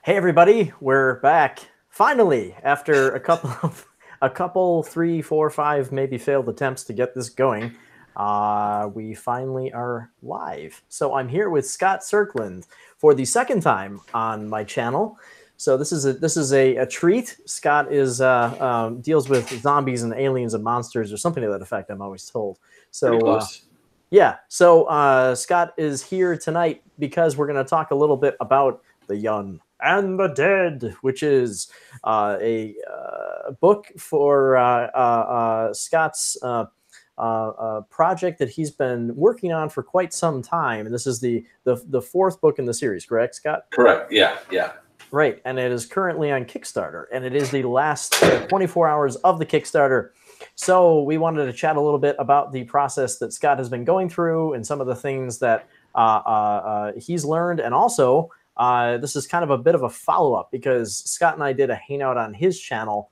Hey everybody, we're back finally after a couple, 3, 4, 5 maybe failed attempts to get this going. We finally are live. So I'm here with Scott Serkland for the second time on my channel. So this is a treat. Scott is deals with zombies and aliens and monsters or something to that effect. I'm always told. Pretty So close. yeah. So Scott is here tonight because we're going to talk a little bit about the young and the dead, which is a book for Scott's project that he's been working on for quite some time. And this is the fourth book in the series, correct, Scott? Correct. Yeah. Right. And it is currently on Kickstarter, and it is the last 24 hours of the Kickstarter. So we wanted to chat a little bit about the process that Scott has been going through and some of the things that he's learned. And also, this is kind of a bit of a follow-up because Scott and I did a hangout on his channel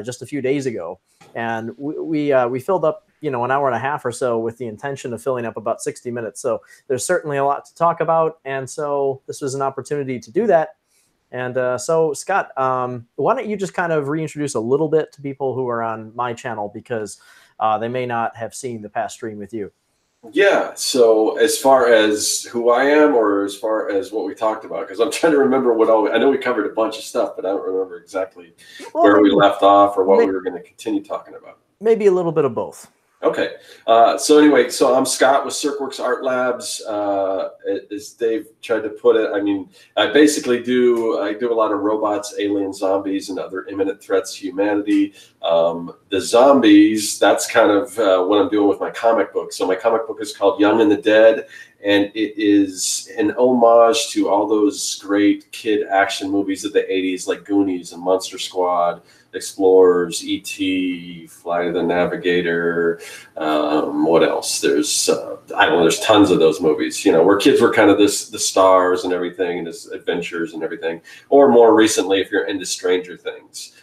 just a few days ago. And we filled up, an hour and a half or so with the intention of filling up about 60 minutes. So there's certainly a lot to talk about. And so this was an opportunity to do that. And so, Scott, why don't you just kind of reintroduce a little bit to people who are on my channel because they may not have seen the past stream with you. Yeah. So as far as who I am, or as far as what we talked about, because I'm trying to remember I know we covered a bunch of stuff, but I don't remember exactly where we left off or what we were going to continue talking about. Maybe a little bit of both. Okay. So anyway, so I'm Scott with Circworks Art Labs. As Dave tried to put it, I mean, I do a lot of robots, aliens, zombies, and other imminent threats to humanity. The zombies, that's kind of what I'm doing with my comic book. So my comic book is called Young and the Dead, and it is an homage to all those great kid action movies of the 80s, like Goonies and Monster Squad, Explorers, E.T., Flight of the Navigator. What else? There's I don't know. There's tons of those movies. Where kids were kind of the stars and everything, and this adventures and everything. Or more recently, if you're into Stranger Things.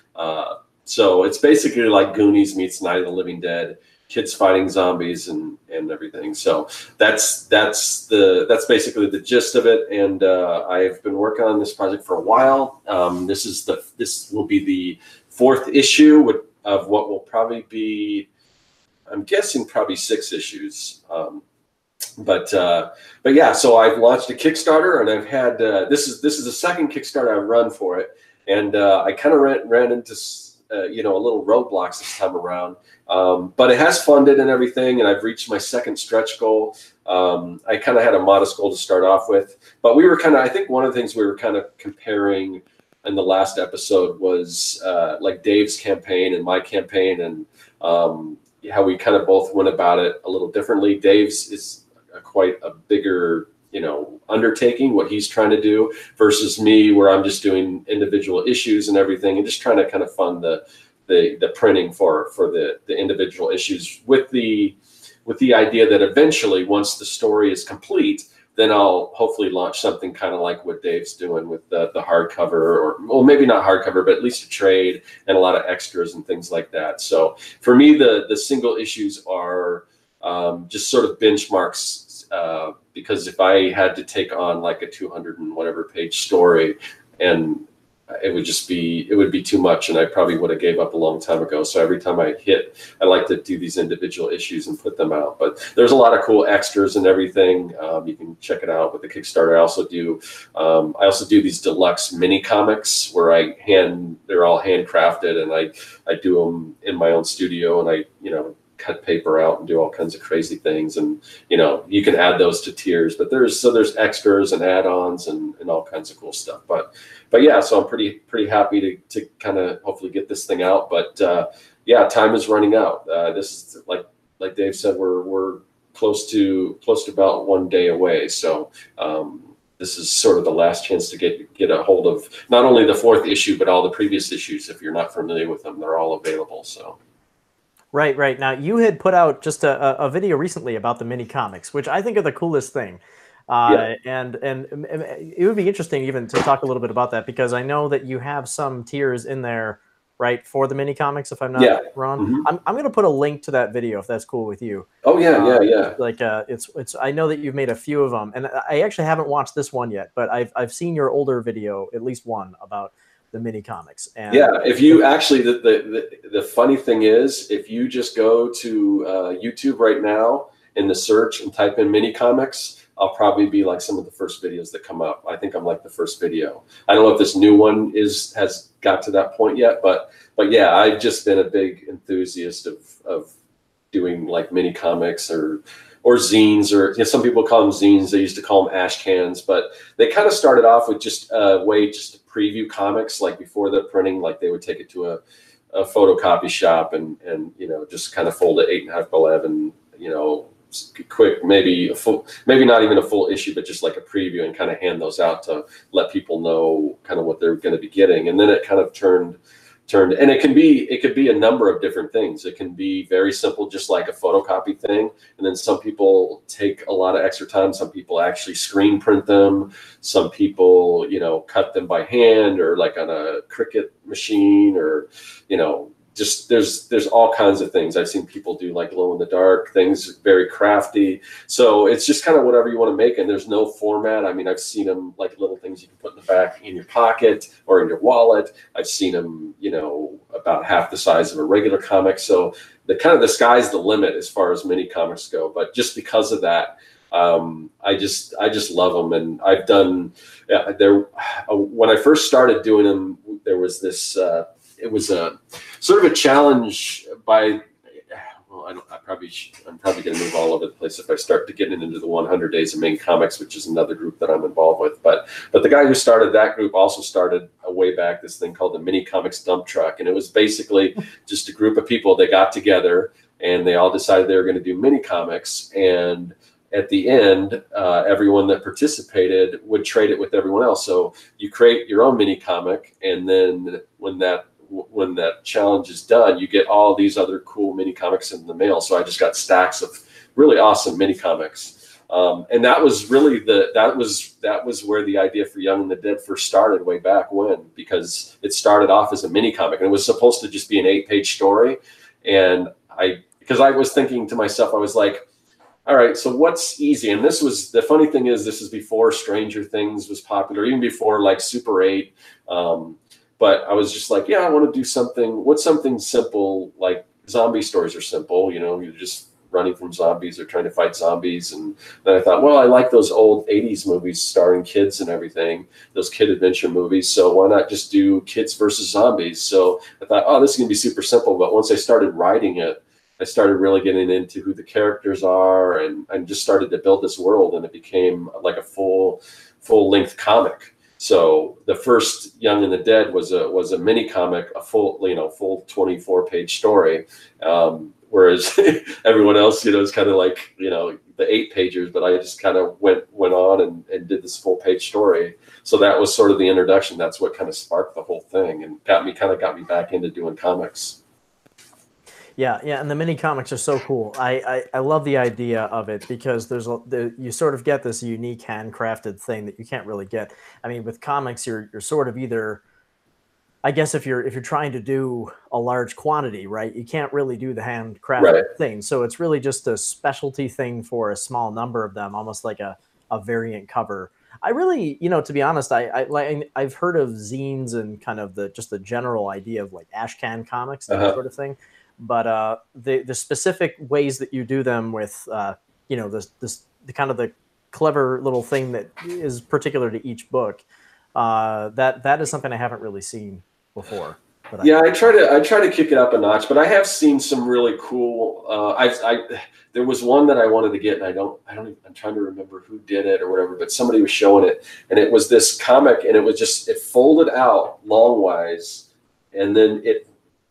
So it's basically like Goonies meets Night of the Living Dead. Kids fighting zombies and everything. So that's basically the gist of it. And I've been working on this project for a while. This will be the fourth issue of what will probably be, I'm guessing, probably 6 issues. But yeah, so I've launched a Kickstarter, and I've had this is the second Kickstarter I've run for it, and I kind of ran into a little roadblocks this time around. But it has funded and everything, and I've reached my second stretch goal. I kind of had a modest goal to start off with, but I think one of the things we were kind of comparing in the last episode was like Dave's campaign and my campaign, and how we kind of both went about it a little differently. Dave's is quite a bigger undertaking, what he's trying to do, versus me, where I'm just doing individual issues and everything, and just trying to kind of fund the printing for the individual issues with the idea that eventually, once the story is complete, then I'll hopefully launch something kind of like what Dave's doing with the hardcover, or well, maybe not hardcover, but at least a trade and a lot of extras and things like that. So for me, the single issues are just sort of benchmarks, because if I had to take on like a 200 and whatever page story, and it would be too much, and I probably would have gave up a long time ago. So every time I like to do these individual issues and put them out. But there's a lot of cool extras and everything. You can check it out with the Kickstarter. I also do these deluxe mini comics where they're all handcrafted, and I do them in my own studio, and I cut paper out and do all kinds of crazy things, and you can add those to tiers, but there's extras and add-ons and all kinds of cool stuff. But yeah, so I'm pretty happy to kind of hopefully get this thing out. But yeah, time is running out. This is like Dave said, we're close to about 1 day away. So this is sort of the last chance to get a hold of not only the fourth issue, but all the previous issues. If you're not familiar with them, they're all available. So. Right. Now, you had put out just a video recently about the mini comics, which I think are the coolest thing. Yeah. And it would be interesting even to talk a little bit about that, because I know that you have some tiers in there right, for the mini comics, if I'm not Yeah. wrong. Mm-hmm. I'm going to put a link to that video if that's cool with you. Oh yeah, yeah. Like it's I know that you've made a few of them, and I actually haven't watched this one yet, but I've seen your older video, at least one, about the mini comics. And yeah, if you actually, the funny thing is, if you just go to YouTube right now in the search and type in mini comics, I'll probably be like some of the first videos that come up. I think I'm like the first video. I don't know if this new one has got to that point yet, but yeah, I've just been a big enthusiast of doing like mini comics or zines, or you know, some people call them zines. They used to call them ash cans, but they kind of started off with just a way just to preview comics, like before the printing, like they would take it to a photocopy shop and you know, just kind of fold it 8.5 by 11, you know, quick, maybe not even a full issue, but just like a preview, and kind of hand those out to let people know kind of what they're going to be getting. And then it kind of turned, and it could be a number of different things. It can be very simple, just like a photocopy thing. And then some people take a lot of extra time. Some people actually screen print them. Some people, you know, cut them by hand or like on a Cricut machine, or, you know, just there's all kinds of things. I've seen people do like glow in the dark things, very crafty. So it's just kind of whatever you want to make, and there's no format. I mean, I've seen them like little things you can put in the back in your pocket or in your wallet. I've seen them, you know, about half the size of a regular comic. So the sky's the limit as far as mini comics go. But just because of that, I just love them. And I've done when I first started doing them, there was this. It was a sort of a challenge by, well, I'm probably going to move all over the place if I start to get into the 100 Days of Main Comics, which is another group that I'm involved with. But the guy who started that group also started way back this thing called the Mini Comics Dump Truck. And it was basically just a group of people that got together and they all decided they were going to do mini comics. And at the end, everyone that participated would trade it with everyone else. So you create your own mini comic, and then when that challenge is done, you get all these other cool mini comics in the mail. So I just got stacks of really awesome mini comics, and that was really that was where the idea for Young and the Dead first started, way back when, because it started off as a mini comic and it was supposed to just be an 8-page story. And because I was thinking to myself, I was like, all right, so what's easy? And this was, the funny thing is, this is before Stranger Things was popular, even before like Super 8. But I was just like, yeah, I want to do something simple, like zombie stories are simple. You know, you're just running from zombies or trying to fight zombies. And then I thought, well, I like those old 80s movies starring kids and everything, those kid adventure movies. So why not just do kids versus zombies? So I thought, oh, this is going to be super simple. But once I started writing it, I started really getting into who the characters are, and just started to build this world, and it became like a full-length comic. So the first Young and the Dead was a mini comic, a full 24-page story, whereas everyone else, you know, is kind of like, you know, the 8-pagers, but I just kind of went on and did this full-page story. So that was sort of the introduction. That's what kind of sparked the whole thing and got me back into doing comics. Yeah, and the mini comics are so cool. I love the idea of it, because you sort of get this unique handcrafted thing that you can't really get. I mean, with comics, you're sort of either, I guess, if you're trying to do a large quantity, right, you can't really do the handcrafted thing. So it's really just a specialty thing for a small number of them, almost like a variant cover. I really, you know, to be honest, I've heard of zines and kind of the general idea of like ash can comics, that sort of thing. But the specific ways that you do them with, you know, the kind of the clever little thing that is particular to each book, that is something I haven't really seen before. But yeah, I try to kick it up a notch, but I have seen some really cool. There was one that I wanted to get, and I'm trying to remember who did it or whatever, but somebody was showing it, and it was this comic, and it folded out longwise, and then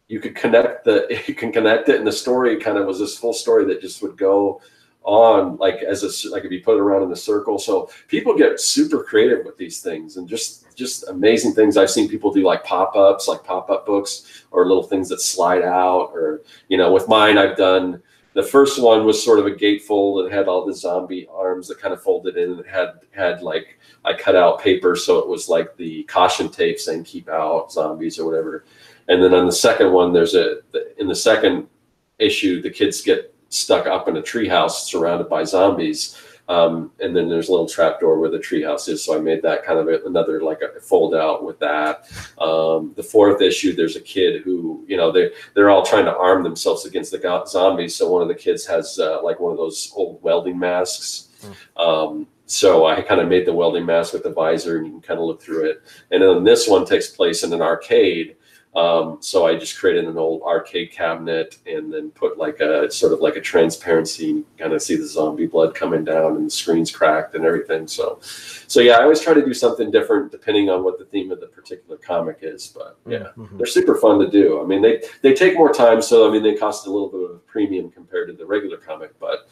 you can connect it, and the story kind of was this full story that just would go on like if you put it around in a circle. So people get super creative with these things, and just amazing things. I've seen people do like pop-ups, like pop-up books, or little things that slide out, or, you know, with mine, I've done, the first one was sort of a gatefold and had all the zombie arms that kind of folded in, and it had like, I cut out paper, so it was like the caution tape saying keep out zombies or whatever. And then on the second one, in the second issue, the kids get stuck up in a treehouse surrounded by zombies. And then there's a little trapdoor where the treehouse is. So I made that kind of another, like a fold out with that. The fourth issue, there's a kid who, they're all trying to arm themselves against the zombies. So one of the kids has like one of those old welding masks. So I kind of made the welding mask with the visor, and you can kind of look through it. And then this one takes place in an arcade. So I just created an old arcade cabinet and then put like a sort of like a transparency, and you kind of see the zombie blood coming down and the screen's cracked and everything. So yeah, I always try to do something different depending on what the theme of the particular comic is. But yeah, they're super fun to do. I mean, they take more time. So, I mean, they cost a little bit of a premium compared to the regular comic, but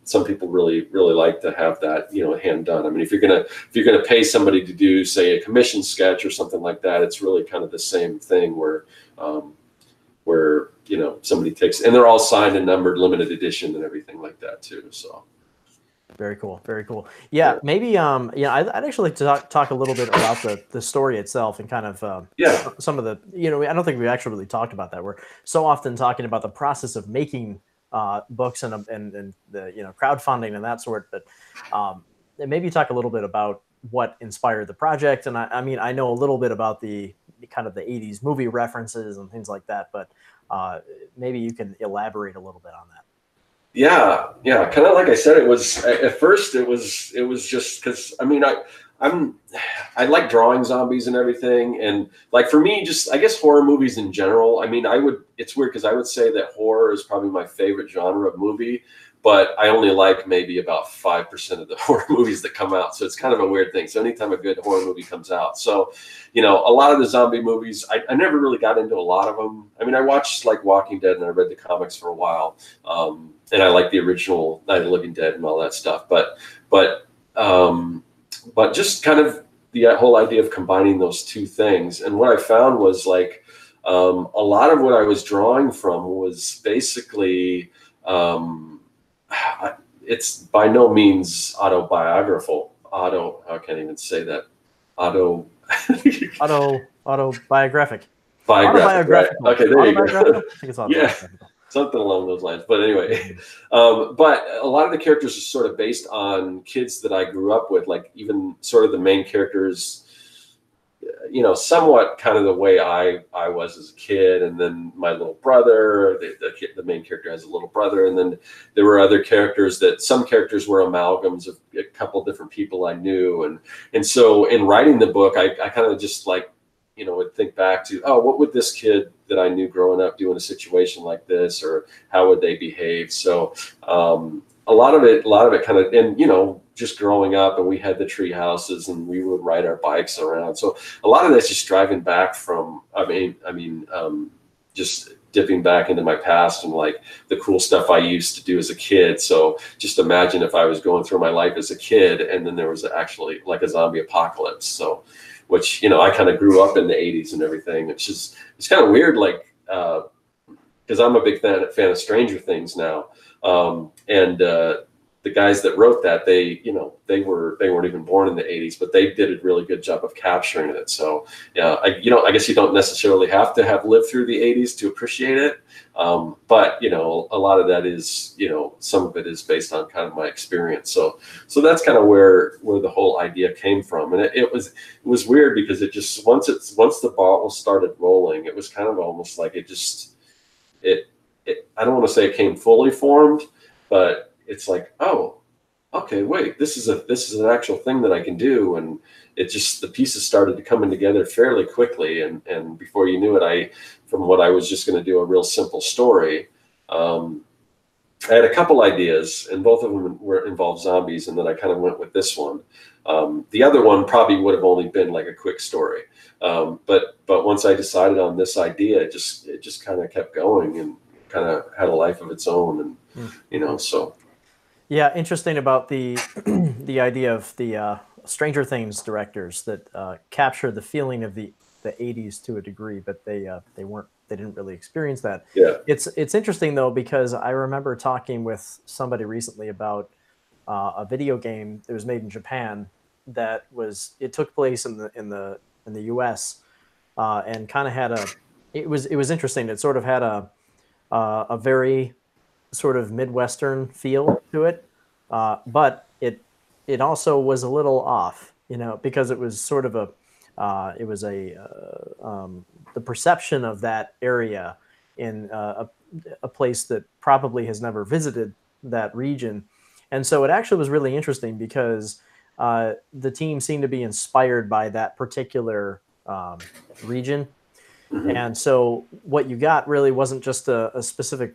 some people really like to have that, hand done. I mean, if you're gonna pay somebody to do, say, a commission sketch or something like that, it's really kind of the same thing where somebody takes, and they're all signed and numbered, limited edition and everything like that too. So very cool, very cool. Yeah, maybe I'd actually like to talk a little bit about the story itself and kind of some of the I don't think we actually really talked about that. We're so often talking about the process of making books and the crowdfunding and that sort, but maybe talk a little bit about what inspired the project. And I mean, I know a little bit about the kind of the 80s movie references and things like that, but maybe you can elaborate a little bit on that. Yeah, kind of like I said, it was at first it was just because, I mean, I like drawing zombies and everything, and like for me, just I guess horror movies in general. I mean, it's weird because I would say that horror is probably my favorite genre of movie, but I only like maybe about 5% of the horror movies that come out. So it's kind of a weird thing. So anytime a good horror movie comes out, so a lot of the zombie movies, I never really got into a lot of them. I mean, I watched like Walking Dead and I read the comics for a while, and I like the original Night of the Living Dead and all that stuff, but just kind of the whole idea of combining those two things. And what I found was like a lot of what I was drawing from was basically, it's by no means autobiographical. I can't even say that. Autobiographic. Right. Okay, there you go. I think it's Yeah. Something along those lines. But anyway, but a lot of the characters are sort of based on kids that I grew up with, like even sort of the main characters, somewhat kind of the way I was as a kid. And then my little brother, the main character has a little brother. And then there were other characters some characters were amalgams of a couple different people I knew. And so in writing the book, I kind of just like, would think back to, what would this kid that I knew growing up do in a situation like this, or how would they behave? So a lot of it kind of, and just growing up, and we had the tree houses and we would ride our bikes around. So a lot of that's just driving back from, just dipping back into my past and like the cool stuff I used to do as a kid. So just imagine if I was going through my life as a kid and then there was actually like a zombie apocalypse. So which, I kind of grew up in the 80s and everything. It's kind of weird, like, because I'm a big fan of Stranger Things now. And the guys that wrote that, they weren't even born in the 80s, but they did a really good job of capturing it. So, I guess you don't necessarily have to have lived through the 80s to appreciate it. But, a lot of that is, some of it is based on kind of my experience. So that's kind of where the whole idea came from. And it was weird because it just, once the ball started rolling, it was kind of almost like I don't want to say it came fully formed, but it's like, oh, okay, wait, this is an actual thing that I can do. And the pieces started to coming together fairly quickly. And before you knew it, from what I was just going to do a real simple story, I had a couple ideas, and both of them involved zombies. And then I kind of went with this one. The other one probably would have only been like a quick story. But once I decided on this idea, it just kind of kept going and kind of had a life of its own. And, so. Yeah, interesting about the the idea of the Stranger Things directors that capture the feeling of the 80s to a degree, but they didn't really experience that. Yeah, it's interesting though, because I remember talking with somebody recently about a video game that was made in Japan it took place in the US, and kind of had it was interesting. It sort of had a very sort of Midwestern feel to it, but it also was a little off, because it was sort of the perception of that area in a place that probably has never visited that region. And so it actually was really interesting because the team seemed to be inspired by that particular region. Mhm. And so what you got really wasn't just a specific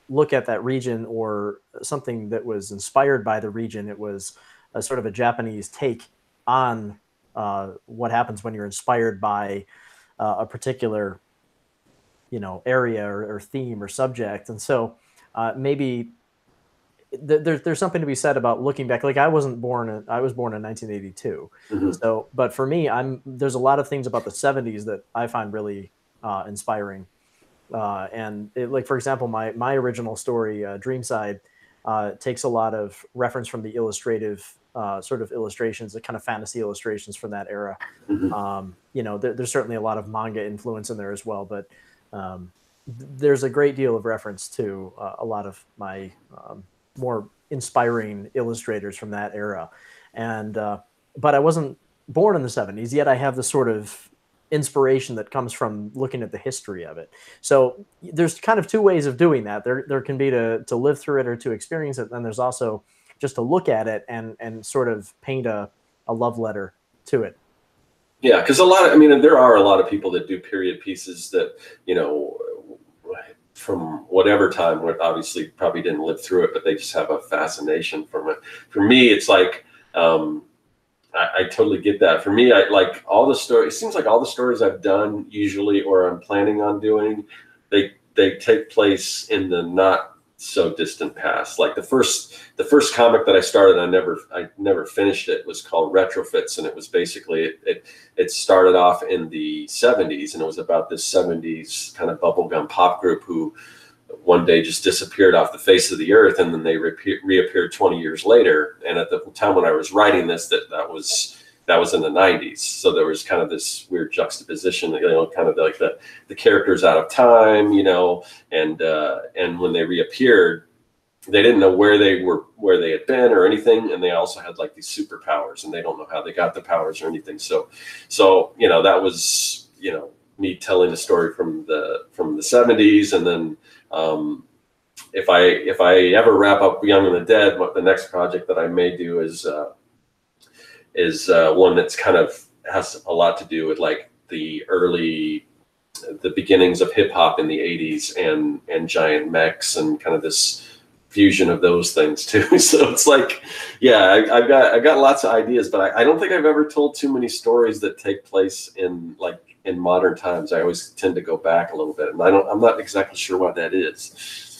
look at that region or something that was inspired by the region. It was a sort of a Japanese take on what happens when you're inspired by a particular, area or theme or subject. And so maybe there's something to be said about looking back. Like I was born in 1982. Mhm. So, but for me, there's a lot of things about the 70s that I find really inspiring. And like, for example, my original story, Dreamside, takes a lot of reference from the illustrative sort of illustrations, the kind of fantasy illustrations from that era. Mhm. There's certainly a lot of manga influence in there as well, but there's a great deal of reference to a lot of my more inspiring illustrators from that era. And but I wasn't born in the 70s, yet I have this sort of inspiration that comes from looking at the history of it. So there's kind of two ways of doing that. There can be to live through it or to experience it. And there's also just to look at it and sort of paint a love letter to it. Yeah, because there are a lot of people that do period pieces that, from whatever time, where obviously probably didn't live through it, but they just have a fascination from it. For me, it's like, I totally get that. For me, I like all the stories. It seems like all the stories I've done usually, or I'm planning on doing, they take place in the not so distant past. Like the first comic that I started, I never finished it, was called Retrofits, and it was basically it started off in the 70s, and it was about this 70s kind of bubblegum pop group who one day just disappeared off the face of the earth, and then they reappeared 20 years later. And at the time when I was writing this, that was in the 90s. So there was kind of this weird juxtaposition, kind of like the characters out of time, and when they reappeared, they didn't know where they had been or anything, and they also had like these superpowers, and they don't know how they got the powers or anything. So that was me telling the story from the 70s, and then if I ever wrap up Young and the Dead, what the next project that I may do is one that's kind of has a lot to do with like the beginnings of hip hop in the 80s and giant mechs and kind of this fusion of those things too. So it's like, yeah, I've got lots of ideas, but I don't think I've ever told too many stories that take place in modern times. I always tend to go back a little bit, and I'm not exactly sure why that is.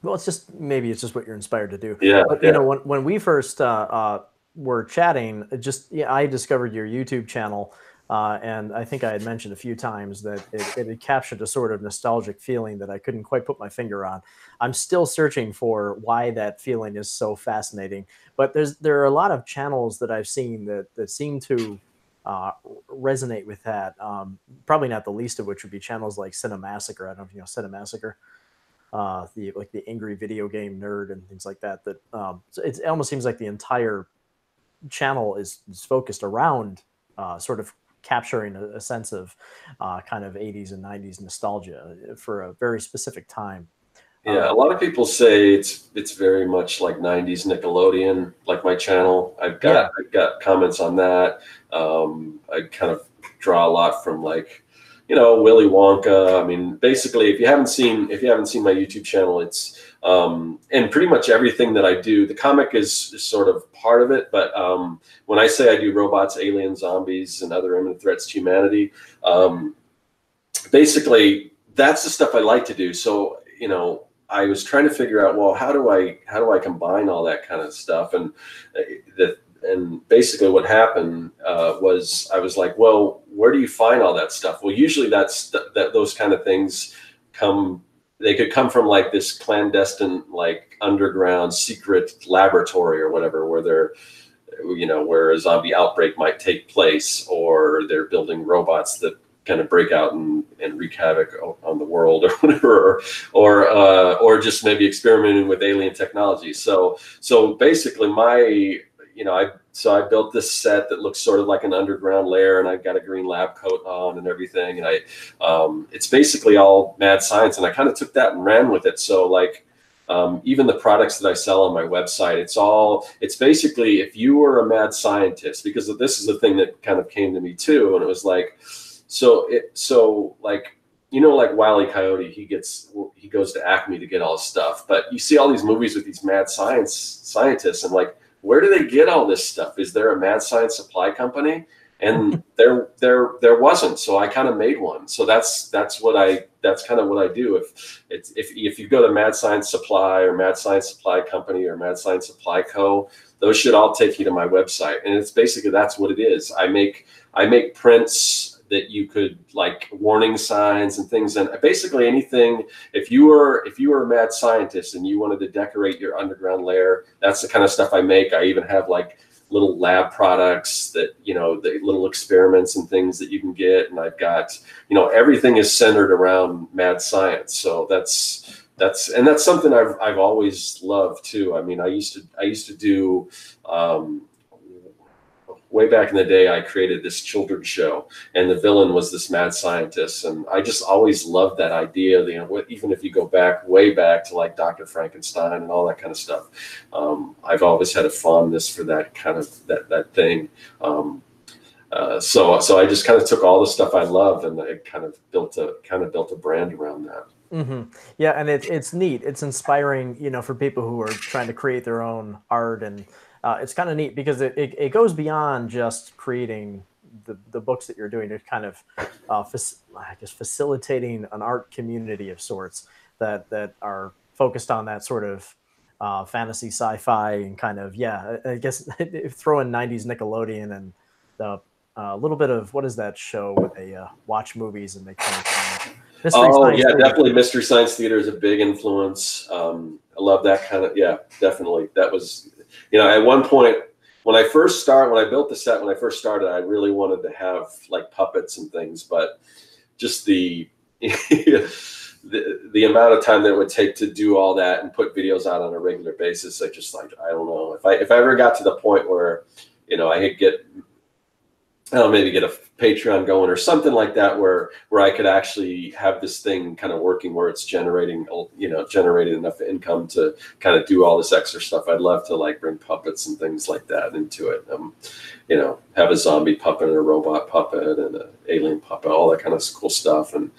Well, maybe it's just what you're inspired to do. Yeah. But when we first were chatting, I discovered your YouTube channel, and I think I had mentioned a few times that it had captured a sort of nostalgic feeling that I couldn't quite put my finger on. I'm still searching for why that feeling is so fascinating. But there are a lot of channels that I've seen that seem to resonate with that. Probably not the least of which would be channels like Cinemassacre. I don't know if you know Cinemassacre. The angry video game nerd and things like that. So it almost seems like the entire channel is focused around sort of capturing a sense of kind of 80s and 90s nostalgia for a very specific time. Yeah, a lot of people say it's very much like 90s Nickelodeon, like my channel. I've got comments on that. I kind of draw a lot from Willy Wonka. I mean, basically, if you haven't seen my YouTube channel, it's and pretty much everything that I do, the comic is sort of part of it. But when I say I do robots, aliens, zombies, and other imminent threats to humanity, basically that's the stuff I like to do. So I was trying to figure out, well, how do I combine all that kind of stuff, and basically what happened was I was like, well, where do you find all that stuff? Well, usually those kind of things they could come from like this clandestine, like underground secret laboratory or whatever, where where a zombie outbreak might take place, or they're building robots that kind of break out and wreak havoc on the world or whatever, or just maybe experimenting with alien technology. So basically I built this set that looks sort of like an underground lair, and I've got a green lab coat on and everything. And it's basically all mad science, and I kind of took that and ran with it. So like, even the products that I sell on my website, it's basically, if you were a mad scientist, because this is the thing that kind of came to me too. And it was like, like, like Wile E. Coyote, he goes to Acme to get all his stuff, but you see all these movies with these mad scientists, and like, where do they get all this stuff? Is there a mad science supply company? And there wasn't. So I kind of made one. So that's kind of what I do. If you go to Mad Science Supply or Mad Science Supply Company or Mad Science Supply Co., those should all take you to my website. And it's basically, that's what it is. I make prints that you could, like, warning signs and things, and basically anything. If you were a mad scientist and you wanted to decorate your underground lair, that's the kind of stuff I make. I even have like little lab products that, the little experiments and things that you can get. And I've got, everything is centered around mad science. So that's something I've always loved too. I mean, I used to do, way back in the day, I created this children's show, and the villain was this mad scientist. And I just always loved that idea. Even if you go way back to like Dr. Frankenstein and all that kind of stuff, I've always had a fondness for that kind of that thing. So I just kind of took all the stuff I love, and I kind of built a brand around that. Mm-hmm. Yeah, and it's neat. It's inspiring, for people who are trying to create their own art, and it's kind of neat because it goes beyond just creating the books that you're doing. It's kind of facilitating an art community of sorts that are focused on that sort of fantasy, sci-fi, and kind of, I guess throw in 90s Nickelodeon and the little bit of, what is that show where they watch movies and they kind of definitely Mystery Science Theater is a big influence. I love that kind of, definitely. That was, at one point when I built the set, when I first started, I really wanted to have like puppets and things, but just the the amount of time that it would take to do all that and put videos out on a regular basis, I don't know, if I ever got to the point where, I could get, maybe get a Patreon going or something like that, where I could actually have this thing kind of working, where it's generating enough income to kind of do all this extra stuff. I'd love to like bring puppets and things like that into it. Have a zombie puppet and a robot puppet and an alien puppet, all that kind of cool stuff. And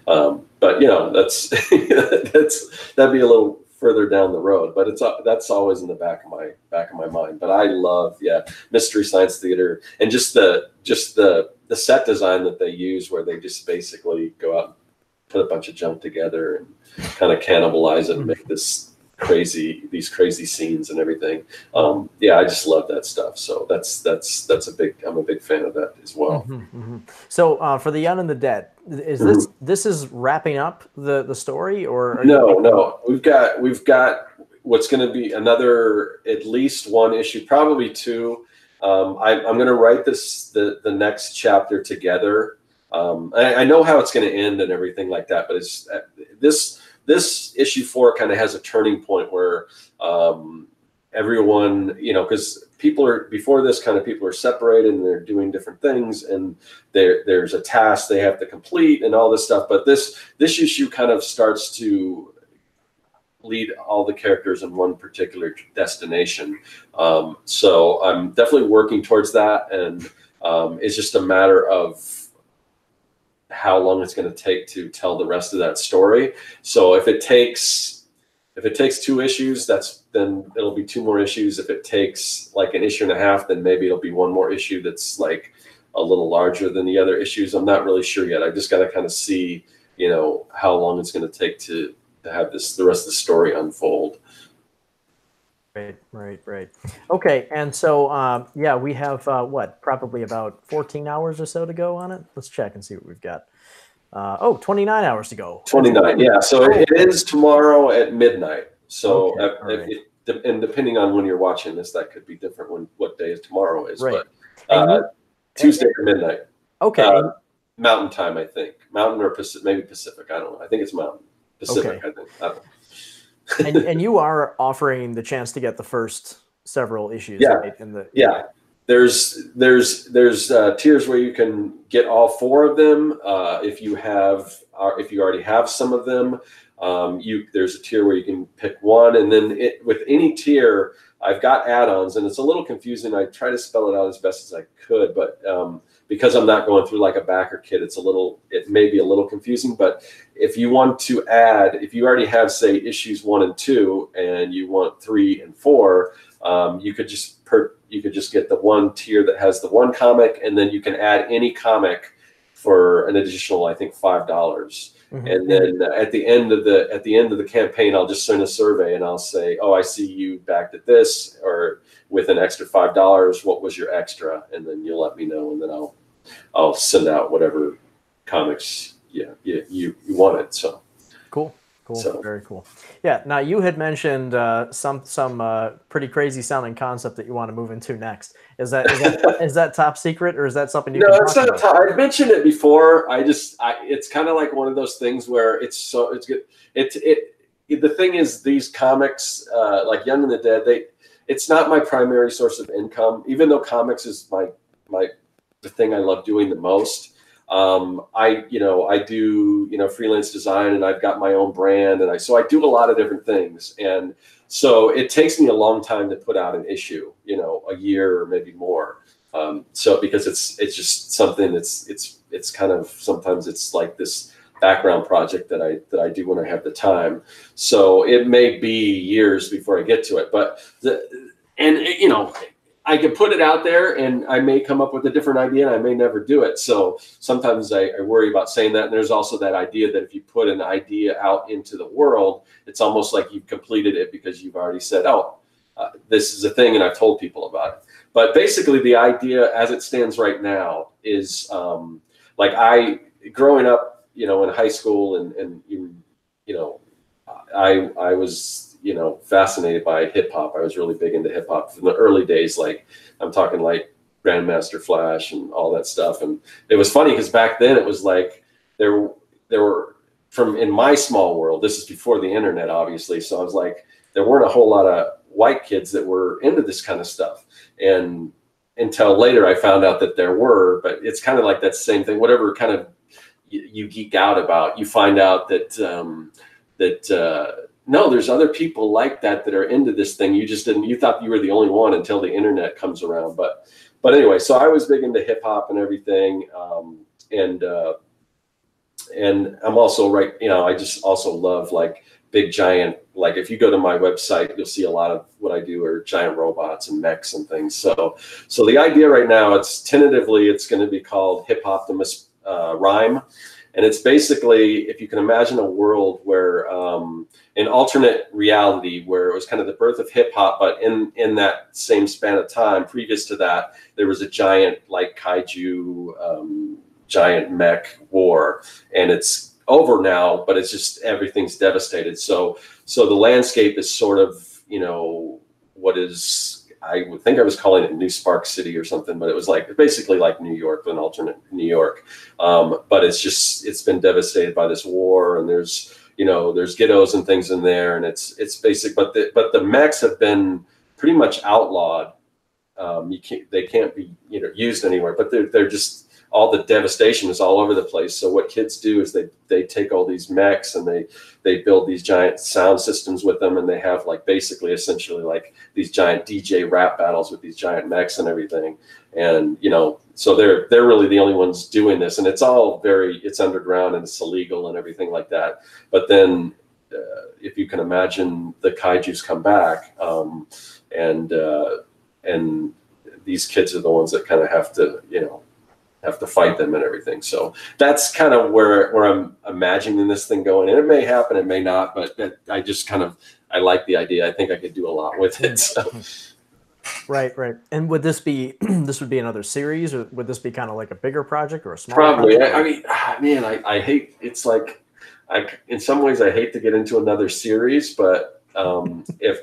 but that's that'd be a little further down the road, but that's always in the back of my mind. But I love Mystery Science Theater, and just the set design that they use, where they just basically go out and put a bunch of junk together and kind of cannibalize it and make these crazy scenes and everything. I just love that stuff. So I'm a big fan of that as well. Mm-hmm, mm-hmm. So for The Young and the Dead, is this is wrapping up the story, or no? We've got what's going to be another, at least one issue, probably two. I'm going to write the next chapter together. I know how it's going to end and everything like that, but it's this issue 4 kind of has a turning point where everyone, because people are separated and they're doing different things, and there's a task they have to complete and all this stuff. But this issue kind of starts to lead all the characters in one particular destination. So I'm definitely working towards that, and it's just a matter of how long it's going to take to tell the rest of that story. So if it takes 2 issues, then it'll be 2 more issues. If it takes like an issue and a half, then maybe it'll be 1 more issue that's like a little larger than the other issues. I'm not really sure yet. I just got to kind of see, how long it's going to take to have the rest of the story unfold. Right. Okay, and so we have probably about 14 hours or so to go on it. Let's check and see what we've got. 29 hours to go. 29, yeah. So it is tomorrow at midnight. So and depending on when you're watching this, that could be different what day tomorrow is. Right. But Tuesday at midnight. Okay. Mountain Time, I think. Mountain or Pacific, maybe Pacific. I don't know. I think it's Mountain. Pacific, Okay. I think. I don't know. And you are offering the chance to get the first several issues, Yeah. right? Yeah. There's tiers where you can get all 4 of them. If you already have some of them, there's a tier where you can pick one, and then with any tier, I've got add-ons, and it's a little confusing. I try to spell it out as best as I could, but because I'm not going through like a backer kit, it may be a little confusing. But if you want to add, if you already have, say, issues 1 and 2, and you want 3 and 4, you could just get the one tier that has the one comic, and then you can add any comic for an additional, I think, $5. Mm-hmm. And then at the end of the campaign, I'll just send a survey and I'll say, oh, I see you backed at this, or with an extra $5, what was your extra? And then you'll let me know, and then I'll send out whatever comics you wanted. So cool. So, very cool. Yeah. Now you had mentioned some pretty crazy sounding concept that you want to move into next. Is that top secret, or is that something you? No, it's not. I've mentioned it before. It's kind of like one of those things where it's good. The thing is, these comics, like Young and the Dead, it's not my primary source of income, even though comics is the thing I love doing the most. I do freelance design, and I've got my own brand, and so I do a lot of different things, and so it takes me a long time to put out an issue, a year or maybe more. So because it's just something it's kind of, sometimes it's like this background project that I do when I have the time. So it may be years before I get to it, but I can put it out there, and I may come up with a different idea, and I may never do it. So sometimes I worry about saying that. And there's also that idea that if you put an idea out into the world, it's almost like you've completed it because you've already said, this is a thing, and I've told people about it. But basically, the idea as it stands right now is growing up, in high school, and I was fascinated by hip hop. I was really big into hip hop from the early days. Like, I'm talking like Grandmaster Flash and all that stuff. And it was funny because back then it was like there were, in my small world, this is before the internet, obviously. So I was like, there weren't a whole lot of white kids that were into this kind of stuff. And until later, I found out that there were. But it's kind of like that same thing. Whatever kind of you geek out about, you find out that no, there's other people like that are into this thing. You thought you were the only one until the internet comes around. But anyway, so I was big into hip hop and everything. And I'm also I just also love like big giant, like if you go to my website, you'll see a lot of what I do are giant robots and mechs and things. So the idea right now, it's going to be called Hip Optimus Rhyme. And it's basically, if you can imagine a world where an alternate reality where it was kind of the birth of hip hop, but in that same span of time, previous to that, there was a giant like kaiju, giant mech war, and it's over now, but it's just everything's devastated. So the landscape is sort of, what is, I would think I was calling it New Spark City or something, but it was like basically like New York, an alternate New York. But it's been devastated by this war, and there's ghettos and things in there, and it's basic. But the mechs have been pretty much outlawed. They can't be used anywhere. But they're just, all the devastation is all over the place. So what kids do is they take all these mechs and they build these giant sound systems with them, and they have like essentially like these giant DJ rap battles with these giant mechs and everything. And so they're really the only ones doing this, and it's underground and it's illegal and everything like that. But then if you can imagine, the kaijus come back, and these kids are the ones that kind of have to fight them and everything. So that's kind of where I'm imagining this thing going. And it may happen, it may not, but I like the idea. I think I could do a lot with it. So. Right. And would this be another series, or would this be kind of like a bigger project or a smaller Probably. project? I mean, I hate, it's like, in some ways I hate to get into another series, but if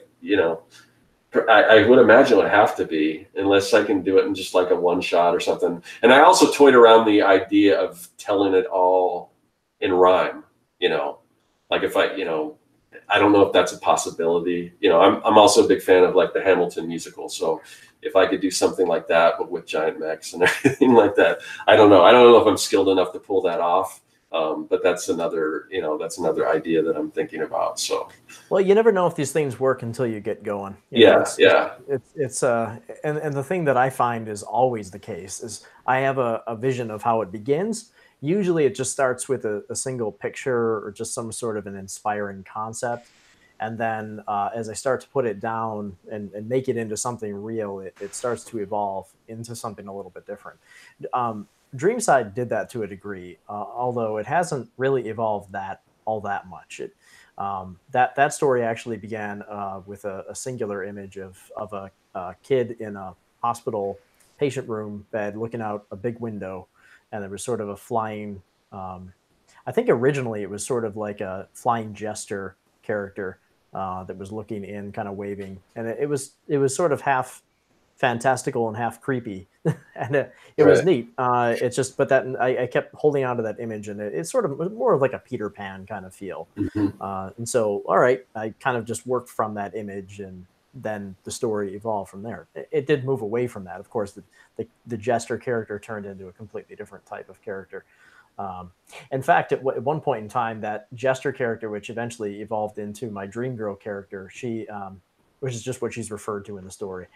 I would imagine it would have to be, unless I can do it in just like a one shot or something. And I also toyed around the idea of telling it all in rhyme, like if I don't know if that's a possibility. I'm also a big fan of like the Hamilton musical. So if I could do something like that, but with giant mechs and everything like that, I don't know. I don't know if I'm skilled enough to pull that off. But that's another idea that I'm thinking about. So, well, you never know if these things work until you get going. Yeah. And the thing that I find is always the case is I have a vision of how it begins. Usually it just starts with a single picture or just some sort of an inspiring concept. And then as I start to put it down and make it into something real, it starts to evolve into something a little bit different. Dreamside did that to a degree, although it hasn't really evolved all that much. That story actually began with a singular image of a kid in a hospital patient room bed looking out a big window, and there was sort of a flying. I think originally it was sort of like a flying jester character that was looking in, kind of waving, and it was sort of half fantastical and half creepy, and it was neat. It's just, but that I kept holding on to that image, and it's sort of more of like a Peter Pan kind of feel. And so, all right, I kind of just worked from that image, and then the story evolved from there. It did move away from that, of course. The jester character turned into a completely different type of character. In fact, at one point in time, that jester character, which eventually evolved into my dream girl character, she, which is just what she's referred to in the story.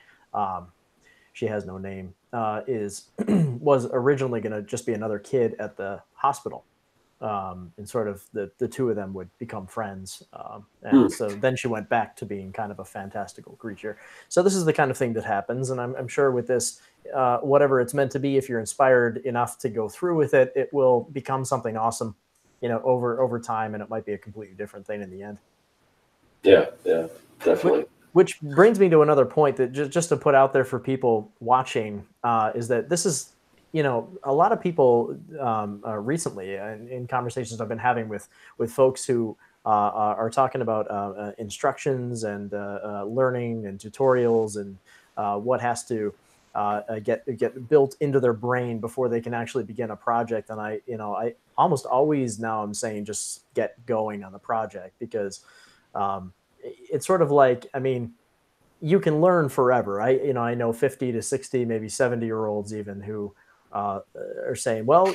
She has no name, was originally going to just be another kid at the hospital. And sort of the two of them would become friends. And so then she went back to being kind of a fantastical creature. So this is the kind of thing that happens. And I'm sure with this, whatever it's meant to be, if you're inspired enough to go through with it, it will become something awesome, over time. And it might be a completely different thing in the end. Yeah, definitely. Which brings me to another point that just to put out there for people watching is that this is, a lot of people recently in conversations I've been having with folks who are talking about instructions and learning and tutorials and what has to get built into their brain before they can actually begin a project. And I almost always now I'm saying just get going on the project, because it's sort of like, you can learn forever. I know 50 to 60, maybe 70-year-olds even who are saying, well,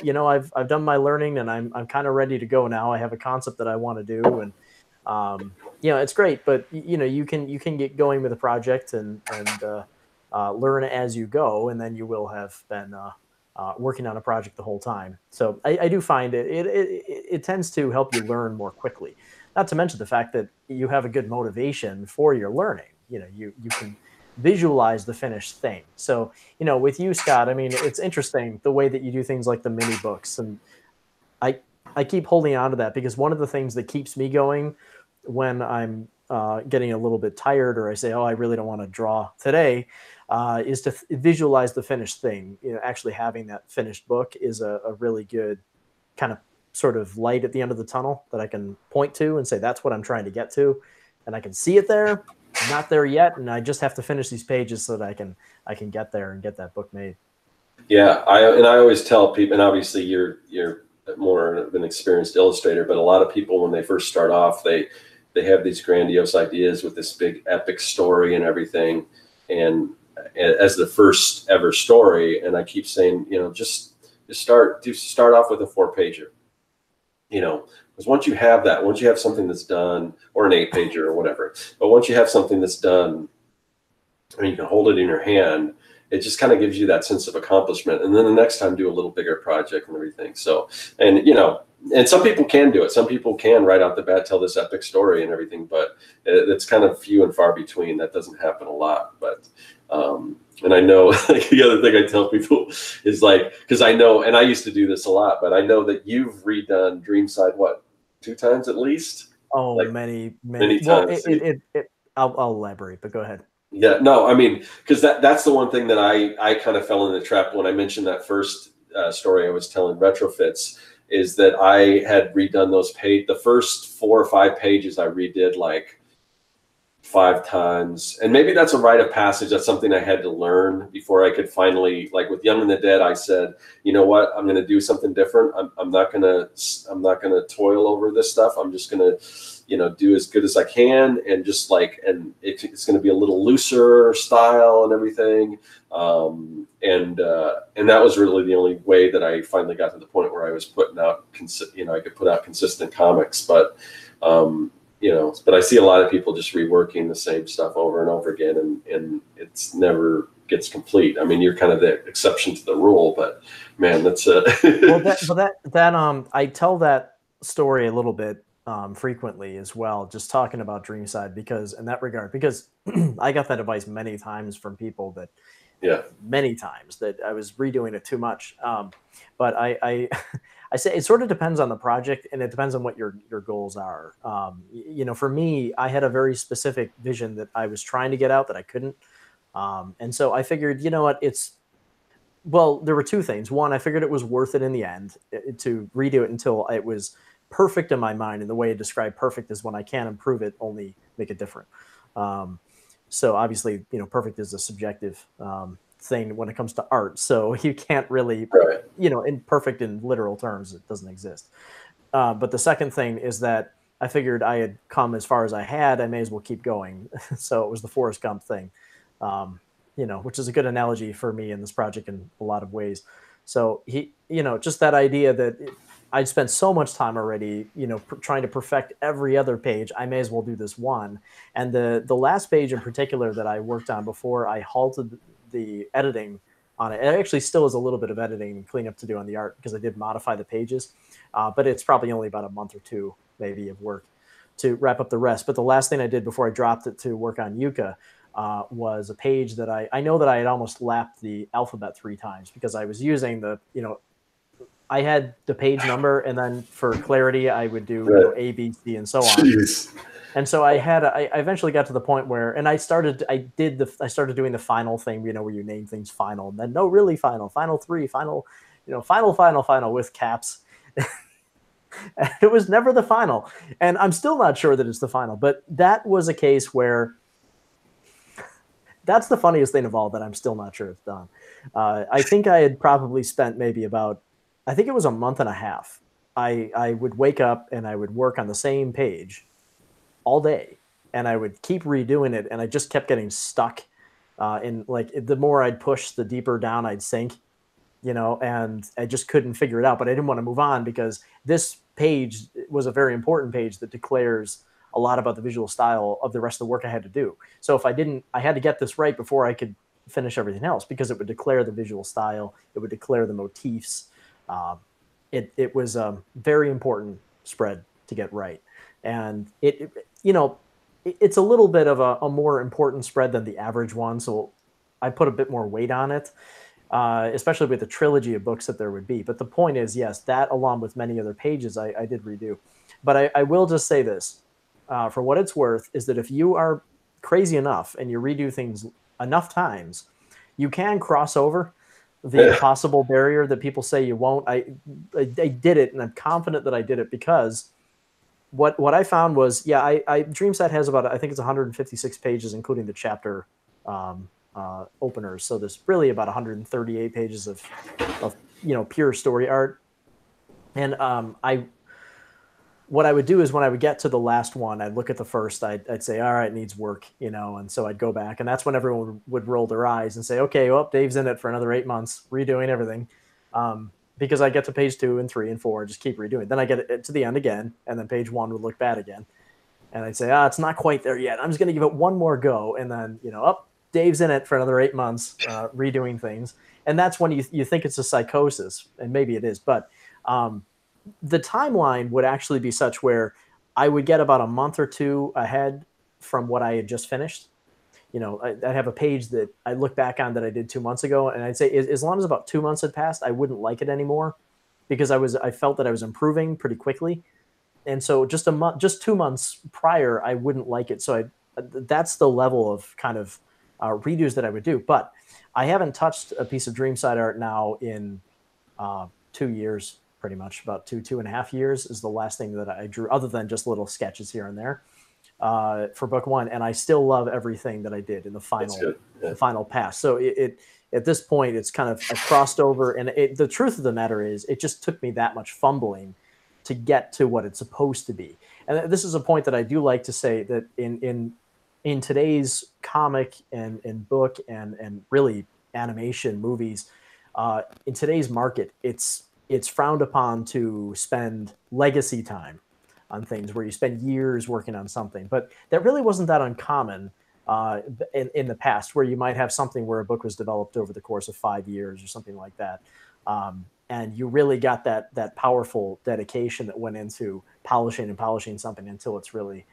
I've done my learning and I'm kind of ready to go now. I have a concept that I want to do. And, it's great, but you can get going with a project and learn as you go. And then you will have been working on a project the whole time. So I do find it tends to help you learn more quickly. Not to mention the fact that you have a good motivation for your learning. You can visualize the finished thing. So, with you, Scott, it's interesting the way that you do things like the mini books. And I keep holding on to that, because one of the things that keeps me going when I'm getting a little bit tired, or I say, oh, I really don't want to draw today, is to visualize the finished thing. Actually having that finished book is a really good kind of sort of light at the end of the tunnel that I can point to and say, that's what I'm trying to get to. And I can see it there. I'm not there yet. And I just have to finish these pages so that I can get there and get that book made. Yeah. I always tell people, and obviously you're more of an experienced illustrator, but a lot of people, when they first start off, they have these grandiose ideas with this big epic story and everything. And as the first ever story. And I keep saying, just start off with a 4-pager. Because once you have that, once you have something that's done, or an 8-pager or whatever, but once you have something that's done and you can hold it in your hand, it just kind of gives you that sense of accomplishment. And then the next time, do a little bigger project and everything. So, and some people can do it. Some people can right out the bat tell this epic story and everything, but it's kind of few and far between. That doesn't happen a lot. But and I know, like, the other thing I tell people is, like, because I know, and I used to do this a lot, but I know that you've redone Dreamside, what, 2 times at least? Oh, like, many times. I'll elaborate, but go ahead. Yeah, no, because that's the one thing that I kind of fell in the trap when I mentioned that first story I was telling, Retrofits, is that I had redone the first 4 or 5 pages I redid like 5 times. And maybe that's a rite of passage. That's something I had to learn before I could finally, like with Young and the Dead, I said, you know what, I'm going to do something different. I'm not going to toil over this stuff. I'm just going to, you know, do as good as I can, and just like, and it's going to be a little looser style and everything. And that was really the only way that I finally got to the point where I was putting out, you know, I could put out consistent comics. But, you know, but I see a lot of people just reworking the same stuff over and over again, and it's never gets complete. I mean, you're kind of the exception to the rule, but man, that's I tell that story a little bit frequently as well, just talking about Dreamside, because in that regard, because I got that advice many times from people that, many times, that I was redoing it too much. But I I say it sort of depends on the project, and it depends on what your goals are. You know, for me, I had a very specific vision that I was trying to get out that I couldn't. And so I figured, you know what, there were two things. One, I figured it was worth it in the end to redo it until it was perfect in my mind. And the way I describe perfect is when I can't improve it, only make it different. So obviously, you know, perfect is a subjective thing when it comes to art. So you can't really, you know, perfect in literal terms, it doesn't exist. But the second thing is that I figured I had come as far as I had, I may as well keep going. So it was the Forrest Gump thing, you know, which is a good analogy for me in this project in a lot of ways. So you know, just that idea that I'd spent so much time already, you know, trying to perfect every other page. I may as well do this one. And the last page in particular that I worked on before I halted the editing on it, it actually still is a little bit of editing and cleanup to do on the art, because I did modify the pages, but it's probably only about a month or two maybe of work to wrap up the rest. But the last thing I did before I dropped it to work on Yucca was a page that I know that I had almost lapped the alphabet 3 times, because I was using the, you know, I had the page number, and then for clarity, I would do, you know, A, B, C, and so on. Jeez. And so I eventually got to the point where, and I started doing the final thing, you know, where you name things final, and then no, really final 3, final, you know, final with caps. It was never the final, and I'm still not sure that it's the final. But that was a case where that's the funniest thing of all, that I'm still not sure it's done. I think I had probably spent maybe about, I think it was a month and a half. I would wake up and I would work on the same page all day, and I would keep redoing it, and I just kept getting stuck. In, like, the more I'd push, the deeper down I'd sink, you know, and I just couldn't figure it out. But I didn't want to move on, because this page was a very important page that declares a lot about the visual style of the rest of the work I had to do. So if I didn't, I had to get this right before I could finish everything else, because it would declare the visual style, it would declare the motifs. It was a very important spread to get right. And you know, it's a little bit of a more important spread than the average one. So I put a bit more weight on it, especially with the trilogy of books that there would be. But the point is, yes, that along with many other pages, I did redo. But I will just say this, for what it's worth, is that if you are crazy enough and you redo things enough times, you can cross over the possible barrier that people say you won't. I did it, and I'm confident that I did it, because what I found was, Dreamside has about, I think it's 156 pages, including the chapter openers. So there's really about 138 pages of you know, pure story art. And what I would do is, when I would get to the last one, I'd look at the first, I'd say, all right, it needs work, you know, and so I'd go back, and that's when everyone would roll their eyes and say, okay, well, Dave's in it for another 8 months, redoing everything. Because I get to page 2 and 3 and 4, just keep redoing. Then I get it to the end again, and then page 1 would look bad again. And I'd say, it's not quite there yet. I'm just going to give it one more go. And then, you know, Dave's in it for another 8 months, redoing things. And that's when you think it's a psychosis, and maybe it is. But the timeline would actually be such where I would get about a month or two ahead from what I had just finished. You know, I'd have a page that I look back on that I did 2 months ago, and I'd say, as long as about 2 months had passed, I wouldn't like it anymore, because I felt that I was improving pretty quickly. And so just 2 months prior, I wouldn't like it. So that's the level of kind of redos that I would do. But I haven't touched a piece of Dreamside art now in 2 years, pretty much. About 2.5 years is the last thing that I drew, other than just little sketches here and there. for book one, and I still love everything that I did in the final pass. So it at this point, it's kind of I crossed over, and the truth of the matter is, it just took me that much fumbling to get to what it's supposed to be. And this is a point that I do like to say, that in today's comic and book and really animation movies, in today's market, it's frowned upon to spend legacy time on things where you spend years working on something. But that really wasn't that uncommon in the past, where you might have something where a book was developed over the course of 5 years or something like that. And you really got that powerful dedication that went into polishing something until it's really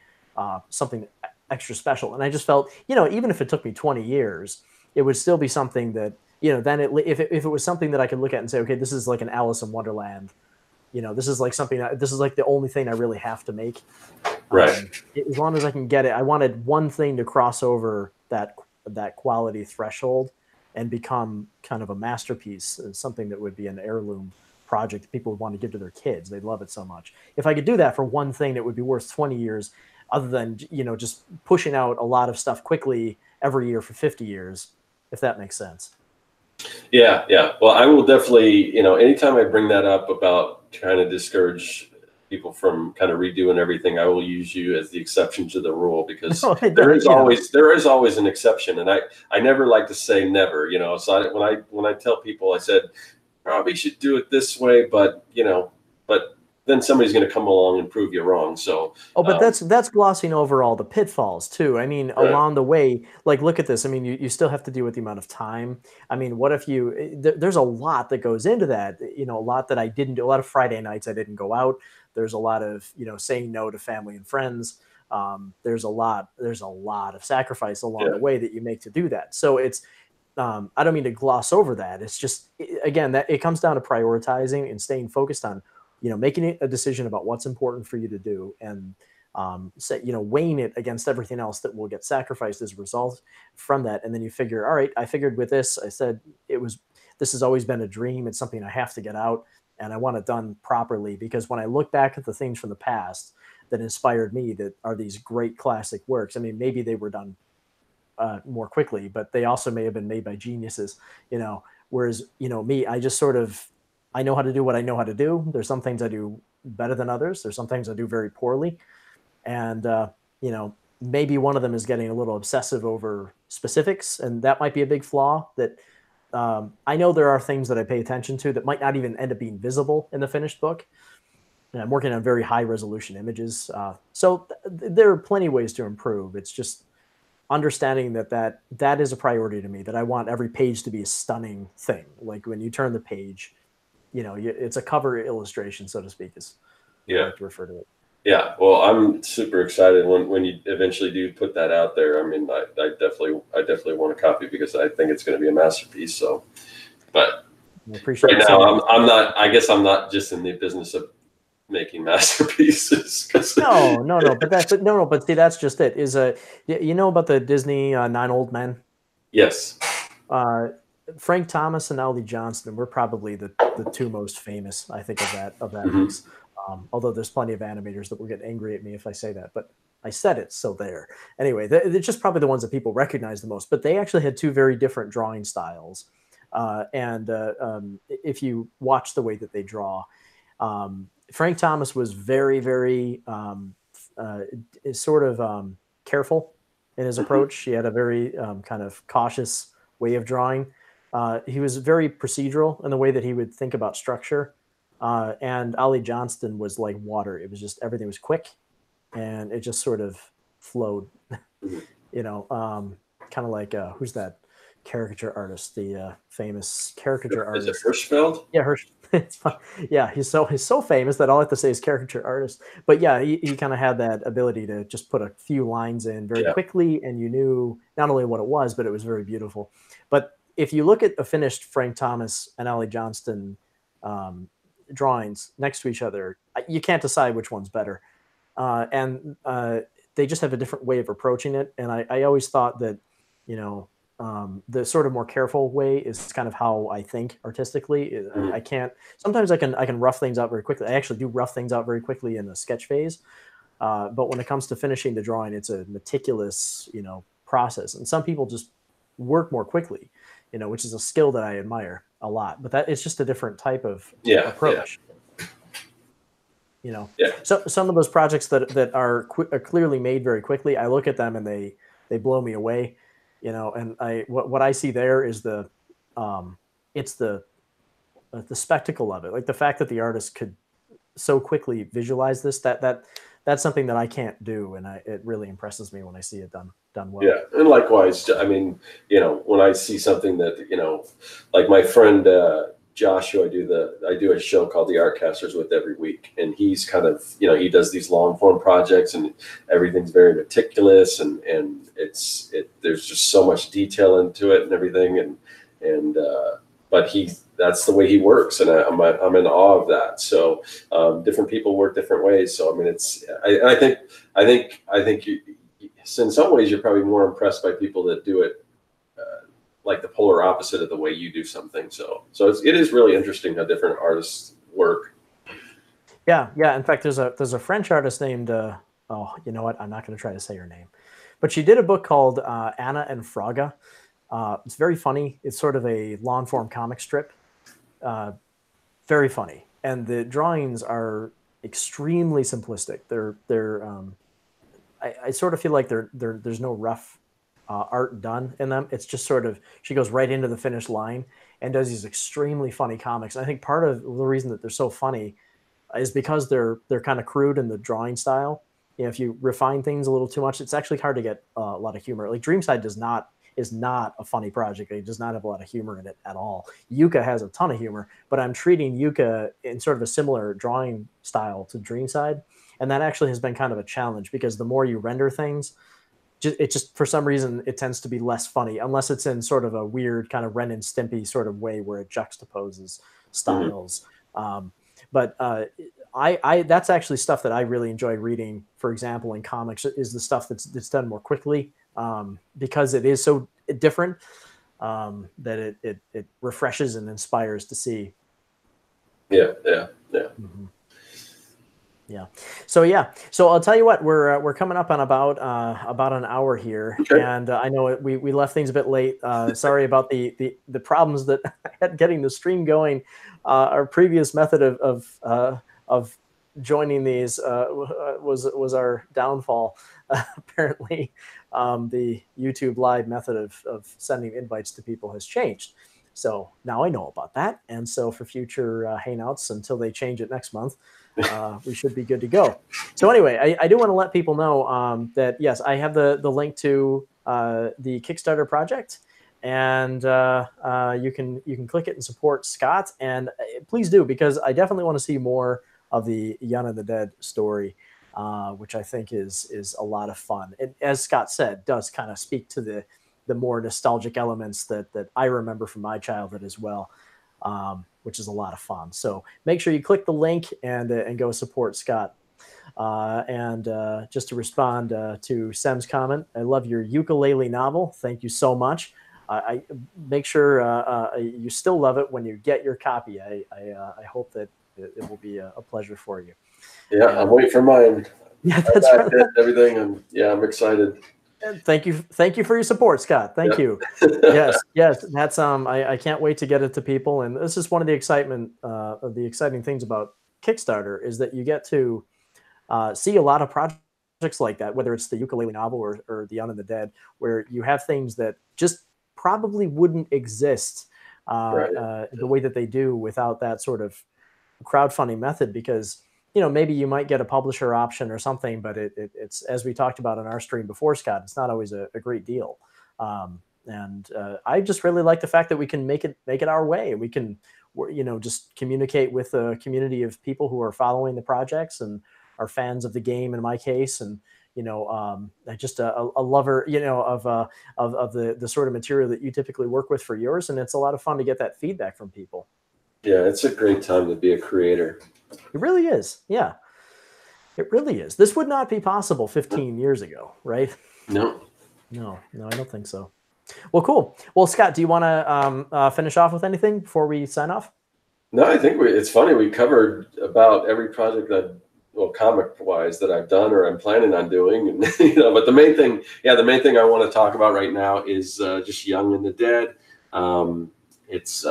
something extra special. And I just felt, even if it took me 20 years, it would still be something that, then if it was something that I could look at and say, okay, this is like an Alice in Wonderland. This is like this is like the only thing I really have to make. Right. As long as I can get it, I wanted one thing to cross over that quality threshold and become kind of a masterpiece, something that would be an heirloom project that people would want to give to their kids. They'd love it so much. If I could do that for one thing that would be worth 20 years, other than, just pushing out a lot of stuff quickly every year for 50 years, if that makes sense. Yeah. Well, I will definitely, anytime I bring that up about trying to discourage people from kind of redoing everything, I will use you as the exception to the rule, because there is always an exception. And I never like to say never, so when I tell people, I said, probably should do it this way, but then somebody's going to come along and prove you wrong. So, but that's glossing over all the pitfalls too. I mean, right. Along the way, like, look at this. I mean, you still have to deal with the amount of time. I mean, what if there's a lot that goes into that, a lot that I didn't do. A lot of Friday nights I didn't go out. There's a lot of, saying no to family and friends. There's a lot of sacrifice along the way that you make to do that. So it's, I don't mean to gloss over that. It's just, again, that it comes down to prioritizing and staying focused on, making a decision about what's important for you to do, and weighing it against everything else that will get sacrificed as a result from that. And then you figure, all right, I figured with this, I said this has always been a dream. It's something I have to get out, and I want it done properly, because when I look back at the things from the past that inspired me, that are these great classic works, I mean, maybe they were done more quickly, but they also may have been made by geniuses, whereas, me, I just sort of, I know how to do what I know how to do. There's some things I do better than others. There's some things I do very poorly. And, maybe one of them is getting a little obsessive over specifics. And that might be a big flaw that I know there are things that I pay attention to that might not even end up being visible in the finished book. And I'm working on very high resolution images. So there are plenty of ways to improve. It's just understanding that is a priority to me, that I want every page to be a stunning thing. Like when you turn the page, it's a cover illustration, so to speak, is I like to refer to it. Yeah. Well, I'm super excited when you eventually do put that out there. I mean, I definitely want a copy, because I think it's going to be a masterpiece. So, but right now I guess I'm not just in the business of making masterpieces. But see, that's just it. Is about the Disney 9 Old Men? Yes. Frank Thomas and Ollie Johnston were probably the two most famous, I think, of that mix. Although there's plenty of animators that will get angry at me if I say that, but I said it, so there. Anyway, they're just probably the ones that people recognize the most. But they actually had two very different drawing styles, and if you watch the way that they draw, Frank Thomas was very, very careful in his approach. He had a very kind of cautious way of drawing. He was very procedural in the way that he would think about structure. And Ollie Johnston was like water. It was just, everything was quick, and it just sort of flowed, kind of like, who's that caricature artist? The famous caricature artist. Is it Hirschfeld? Yeah, it's fun. Yeah, he's so famous that all I have to say is caricature artist. But yeah, he kind of had that ability to just put a few lines in very quickly, and you knew not only what it was, but it was very beautiful. But if you look at a finished Frank Thomas and Ollie Johnston drawings next to each other, you can't decide which one's better. And they just have a different way of approaching it. And I always thought that, the sort of more careful way is kind of how I think artistically. Sometimes I can rough things out very quickly. I actually do rough things out very quickly in the sketch phase. But when it comes to finishing the drawing, it's a meticulous, process. And some people just work more quickly, which is a skill that I admire a lot. But that it's just a different type of approach. So some of those projects that are clearly made very quickly, I look at them and they blow me away, and what I see there is it's the spectacle of it, like the fact that the artist could so quickly visualize this, that's something that I can't do, and it really impresses me when I see it done well. Yeah, and likewise, I mean, when I see something that like my friend Josh, who I do a show called the Artcasters with every week, and he's kind of he does these long form projects, and everything's very meticulous, and there's just so much detail into it and everything, but that's the way he works, and I'm in awe of that. So different people work different ways. So I mean, I think in some ways you're probably more impressed by people that do it like the polar opposite of the way you do something. So it is really interesting how different artists work. Yeah. In fact, there's a French artist named you know what? I'm not going to try to say her name, but she did a book called Anna and Fraga. It's very funny. It's sort of a long form comic strip. Very funny, and the drawings are extremely simplistic. I sort of feel like there's no rough art done in them. It's just sort of, she goes right into the finished line and does these extremely funny comics. And I think part of the reason that they're so funny is because they're kind of crude in the drawing style. If you refine things a little too much, it's actually hard to get a lot of humor. Like Dreamside is not a funny project. It does not have a lot of humor in it at all. Yucca has a ton of humor, but I'm treating Yucca in sort of a similar drawing style to Dreamside. And that actually has been kind of a challenge, because the more you render things, it just for some reason it tends to be less funny, unless it's in sort of a weird kind of Ren and Stimpy sort of way where it juxtaposes styles. But that's actually stuff that I really enjoy reading. For example, in comics, is the stuff that's done more quickly, because it is so different, that it refreshes and inspires to see. Yeah. Mm-hmm. Yeah. So I'll tell you what, we're coming up on about an hour here, okay. And I know we left things a bit late. Sorry about the problems that I had getting the stream going. Our previous method of joining these was our downfall. Apparently, the YouTube live method of sending invites to people has changed. So now I know about that, and so for future Hangouts, until they change it next month, we should be good to go. So anyway, I do want to let people know that yes, I have the link to the Kickstarter project, and you can click it and support Scott. And please do, because I definitely want to see more of the Young and the Dead story, which I think is a lot of fun. It, as Scott said, does kind of speak to the more nostalgic elements that I remember from my childhood as well. Which is a lot of fun. So make sure you click the link and go support Scott. And just to respond to Sem's comment, I love your ukulele novel. Thank you so much. I make sure you still love it when you get your copy. I hope that it will be a pleasure for you. Yeah, I'm waiting for mine. Yeah, that's right. Everything, and I'm excited. Thank you for your support, Scott. Thank you. Yes, that's I can't wait to get it to people, and this is one of the exciting things about Kickstarter, is that you get to see a lot of projects like that, whether it's the ukulele novel or the Young and the Dead, where you have things that just probably wouldn't exist the way that they do without that sort of crowdfunding method, because maybe you might get a publisher option or something, but it's, as we talked about in our stream before, Scott, it's not always a great deal. And I just really like the fact that we can make it our way. We can, just communicate with a community of people who are following the projects and are fans of the game, in my case, and just a lover, of the sort of material that you typically work with for yours. And it's a lot of fun to get that feedback from people. Yeah, it's a great time to be a creator. It really is. Yeah, it really is. This would not be possible 15 years ago, right? No, I don't think so. Well, cool. Well, Scott, do you want to finish off with anything before we sign off? No, I think it's funny. We covered about every project that well, comic wise that I've done or I'm planning on doing. And, but the main thing I want to talk about right now is just Young and the Dead. It's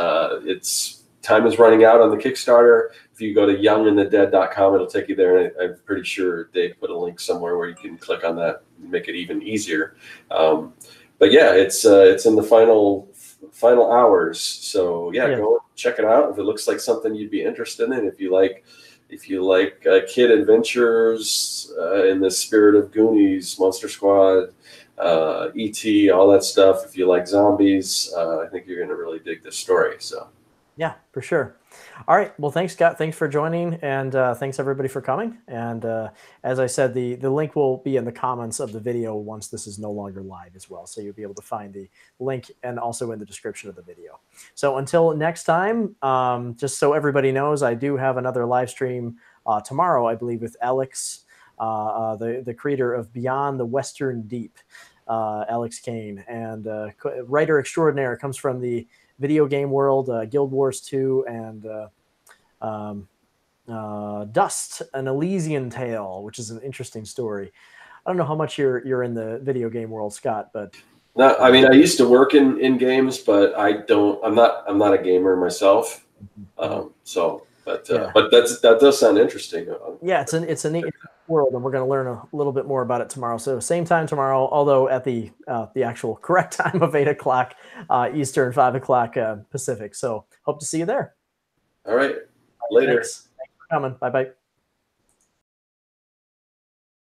time is running out on the Kickstarter. If you go to youngandthedead.com, it'll take you there. And I'm pretty sure Dave put a link somewhere where you can click on that and make it even easier. But yeah, it's in the final hours. So yeah, go check it out. If it looks like something you'd be interested in, if you like kid adventures in the spirit of Goonies, Monster Squad, E.T., all that stuff. If you like zombies, I think you're going to really dig this story. So. Yeah, for sure. All right. Well, thanks, Scott. Thanks for joining, and thanks everybody for coming. And as I said, the link will be in the comments of the video once this is no longer live as well. So you'll be able to find the link and also in the description of the video. So until next time, just so everybody knows, I do have another live stream tomorrow, I believe, with Alex, the creator of Beyond the Western Deep, Alex Kane, and writer extraordinaire, comes from the video game world, Guild Wars 2, and Dust, an Elysian Tale, which is an interesting story. I don't know how much you're in the video game world, Scott, but no, I mean, I used to work in games, but I'm not a gamer myself. But that does sound interesting. Yeah, it's a neat world, and we're going to learn a little bit more about it tomorrow. So same time tomorrow, although at the actual correct time of 8 o'clock Eastern, 5 o'clock Pacific. So hope to see you there. All right, later. Thanks for coming. Bye bye.